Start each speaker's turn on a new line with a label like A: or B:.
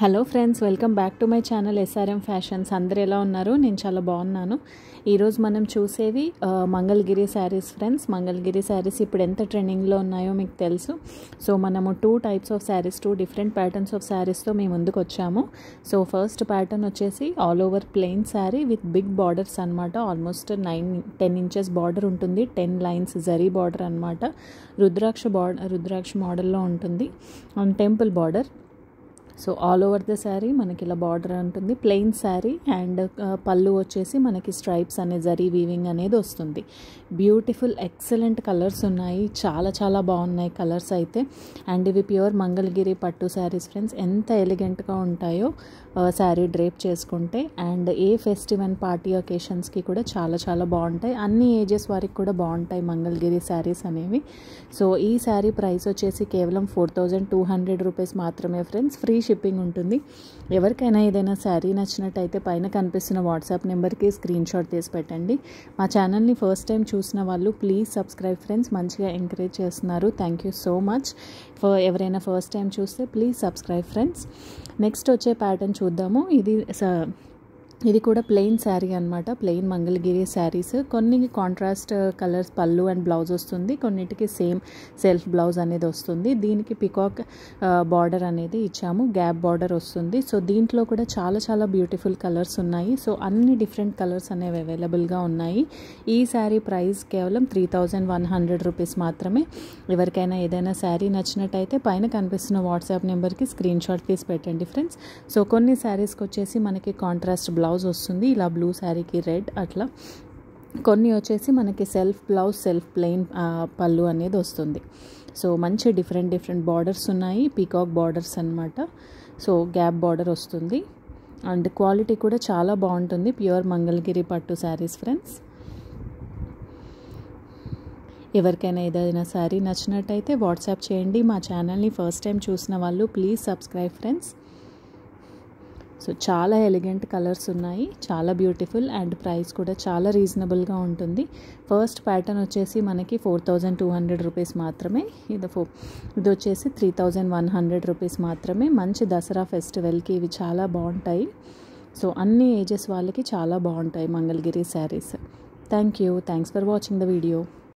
A: Hello friends, welcome back to my channel SRM fashions. అందరు ఎలా ఉన్నారు? నేను చాలా బాగున్నాను. ఈరోజు మనం చూసేవి మంగళగిరి శారీస్ ఫ్రెండ్స్. మంగళగిరి శారీస్ ఇప్పుడు ఎంత ట్రెండింగ్లో ఉన్నాయో మీకు తెలుసు. సో మనము 2 types of sarees, 2 different patterns of శారీస్తో మేము ముందుకు వచ్చాము. సో ఫస్ట్ ప్యాటర్న్ వచ్చేసి all over plain saree with big borders అనమాట. ఆల్మోస్ట్ 9-10 ఇంచెస్ బార్డర్ ఉంటుంది. 10 లైన్స్ జరీ బార్డర్ అనమాట. రుద్రాక్ష మోడల్లో ఉంటుంది and temple border. So all over the sari మనకి ఇలా బార్డర్ ఉంటుంది. ప్లెయిన్ శారీ అండ్ పళ్ళు వచ్చేసి మనకి స్ట్రైప్స్ అనే జరీ వీవింగ్ అనేది వస్తుంది. బ్యూటిఫుల్ ఎక్సలెంట్ కలర్స్ ఉన్నాయి. చాలా చాలా బాగున్నాయి కలర్స్ అయితే. అండ్ ఇవి ప్యూర్ మంగళగిరి పట్టు శారీస్ ఫ్రెండ్స్. ఎంత ఎలిగెంట్గా ఉంటాయో శారీ డ్రేప్ చేసుకుంటే. And a festive and party ఒకేషన్స్కి కూడా చాలా చాలా బాగుంటాయి. అన్ని ఏజెస్ వారికి కూడా బాగుంటాయి మంగళగిరి శారీస్ అనేవి. సో ఈ శారీ ప్రైస్ వచ్చేసి కేవలం 4200 రూపీస్ మాత్రమే ఫ్రెండ్స్. ఫ్రీ షిప్పింగ్ ఉంటుంది. ఎవరికైనా ఏదైనా శారీ నచ్చినట్టయితే పైన కనిపిస్తున్న వాట్సాప్ నెంబర్కి స్క్రీన్ షాట్ తీసి పెట్టండి. మా ఛానల్ని ఫస్ట్ టైం చూసిన వాళ్ళు ప్లీజ్ సబ్స్క్రైబ్ ఫ్రెండ్స్. మంచిగా ఎంకరేజ్ చేస్తున్నారు. Thank you so much. ఎవరైనా ఫస్ట్ టైం చూస్తే ప్లీజ్ సబ్స్క్రైబ్ ఫ్రెండ్స్. నెక్స్ట్ వచ్చే ప్యాటర్న్ చూద్దాము. ఇది కూడా ప్లెయిన్ శారీ అనమాట. ప్లెయిన్ మంగళగిరి శారీస్. కొన్ని కాంట్రాస్ట్ కలర్స్ పళ్ళు అండ్ బ్లౌజ్ వస్తుంది. కొన్నిటికి సేమ్ సెల్ఫ్ బ్లౌజ్ అనేది వస్తుంది. దీనికి పికాక్ బార్డర్ అనేది ఇచ్చాము. గ్యాప్ బార్డర్ వస్తుంది. సో దీంట్లో కూడా చాలా చాలా బ్యూటిఫుల్ కలర్స్ ఉన్నాయి. సో అన్ని డిఫరెంట్ కలర్స్ అనేవి అవైలబుల్గా ఉన్నాయి. ఈ శారీ ప్రైస్ కేవలం 3100 రూపీస్ మాత్రమే. ఎవరికైనా ఏదైనా శారీ నచ్చినట్టయితే పైన కనిపిస్తున్న వాట్సాప్ నెంబర్కి స్క్రీన్ షాట్ తీసి పెట్టండి ఫ్రెండ్స్. సో కొన్ని శారీస్కి వచ్చేసి మనకి కాంట్రాస్ట్ బ్లౌజ్ వస్తుంది. ఇలా బ్లూ శారీకి రెడ్ అట్లా. కొన్ని వచ్చేసి మనకి సెల్ఫ్ బ్లౌజ్ సెల్ఫ్ ప్లెయిన్ పళ్ళు అనేది వస్తుంది. సో మంచి డిఫరెంట్ బార్డర్స్ ఉన్నాయి. పీకాక్ బార్డర్స్ అనమాట. సో గ్యాప్ బార్డర్ వస్తుంది. అండ్ క్వాలిటీ కూడా చాలా బాగుంటుంది. ప్యూర్ మంగళగిరి పట్టు శారీస్ ఫ్రెండ్స్. ఎవరికైనా ఏదైనా శారీ నచ్చినట్టయితే వాట్సాప్ చేయండి. మా ఛానల్ని ఫస్ట్ టైం చూసిన వాళ్ళు ప్లీజ్ సబ్స్క్రైబ్ ఫ్రెండ్స్. సో చాలా ఎలిగెంట్ కలర్స్ ఉన్నాయి. చాలా బ్యూటిఫుల్ అండ్ ప్రైస్ కూడా చాలా రీజనబుల్గా ఉంటుంది. ఫస్ట్ ప్యాటర్న్ వచ్చేసి మనకి 4200 రూపీస్ మాత్రమే. ఇది వచ్చేసి 3100 రూపీస్ మాత్రమే. మంచి దసరా ఫెస్టివల్కి ఇవి చాలా బాగుంటాయి. సో అన్ని ఏజెస్ వాళ్ళకి చాలా బాగుంటాయి Mangalagiri saris. Thanks for watching the video.